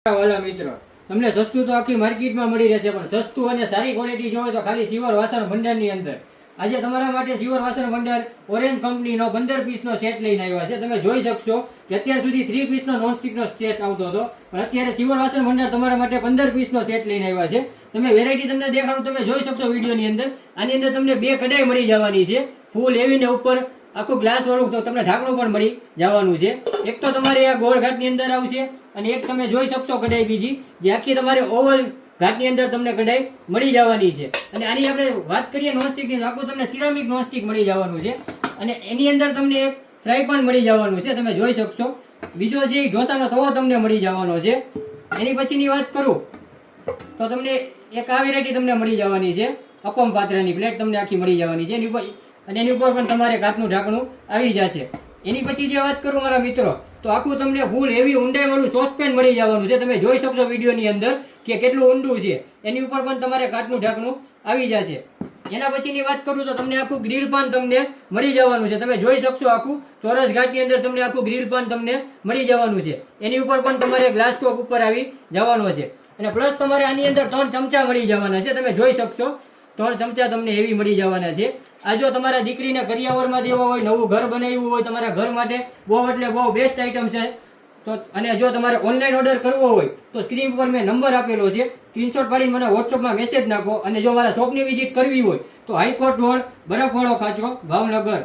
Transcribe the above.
વાલા મિત્રો, તમને સસ્તું તો આખી માર્કેટમાં મળી રહેશે, પણ સસ્તું અને સારી ક્વોલિટી જોવે તો ખાલી સિવર વાસણ ભંડારની અંદર આજે તમારા માટે સિવર વાસણ ભંડાર ઓરેન્જ કંપનીનો 15 પીસનો સેટ લઈને આવ્યા છે. તમે જોઈ શકશો કે અત્યાર સુધી 3 પીસનો નોનસ્ટિકનો સેટ આવતો હતો, પણ અત્યારે સિવર વાસણ ભંડાર તમારા માટે 15 પીસનો સેટ લઈને આવ્યા છે. તમે વેરાયટી તમને દેખાડું, તમે જોઈ શકશો વિડીયોની અંદર. આની અંદર તમને 2 કઢાઈ મળી જવાની છે, ફૂલ એવી ને ઉપર આખું ગ્લાસ વાળું તો તમને ઢાંકણું પણ મળી જવાનું છે. એક તો તમારે આ ગોળ ઘાટની અંદર આવશે, અને એક તમે જોઈ શકશો કઢાઈ બીજી જે આખી તમારે ઓવલ ઘાટની અંદર તમને કઢાઈ મળી જવાની છે. અને આની આપણે વાત કરીએ નોનસ્ટિકની, તો આખું તમને સિરામિક નોનસ્ટિક મળી જવાનું છે, અને એની અંદર તમને એક ફ્રાય પેન મળી જવાનું છે. તમે જોઈ શકશો. બીજો છે ઢોસાનો તવો તમને મળી જવાનો છે. એની પછીની વાત કરું તો તમને એક આ વેરાયટી તમને મળી જવાની છે, અપમ પાત્રની પ્લેટ તમને આખી મળી જવાની છે. એની ઉપર અને એની ઉપર પણ તમારે કાચનું ઢાંકણું આવી જશે. એની પછી જે વાત કરું મારા મિત્રો, તો આખું તમને ફૂલ હેવી ઊંડાઈવાળું સોસપેન મળી જવાનું છે. તમે જોઈ શકશો વિડીયોની અંદર કે કેટલું ઊંડું છે. એની ઉપર પણ તમારે કાચનું ઢાંકણું આવી જશે. એના પછીની વાત કરું તો તમને આખું ગ્રીલ પાન તમને મળી જવાનું છે. તમે જોઈ શકશો આખું ચોરસ ઘાટની અંદર તમને આખું ગ્રીલ પાન તમને મળી જવાનું છે. એની ઉપર પણ તમારે ગ્લાસ ટોપ ઉપર આવી જવાનો છે. અને પ્લસ તમારે આની અંદર 3 ચમચા મળી જવાના છે. તમે જોઈ શકશો 3 ચમચા તમને હેવી મળી જવાના છે. આ જો તમારા દીકરીને કરિયાવરમાં દેવા હોય, નવું ઘર બનાવ્યું હોય, તમારા ઘર માટે બહુ એટલે બહુ બેસ્ટ આઈટમ છે. તો અને જો તમારે ઓનલાઈન ઓર્ડર કરવો હોય તો સ્ક્રીન પર મેં નંબર આપેલો છે, સ્ક્રીનશોટ પાડીને મને વોટ્સઅપમાં મેસેજ નાખો. અને જો મારા શોપની વિઝિટ કરવી હોય તો હાઈકોર્ટ રોડ, બરફવાળો ખાંચો, ભાવનગર.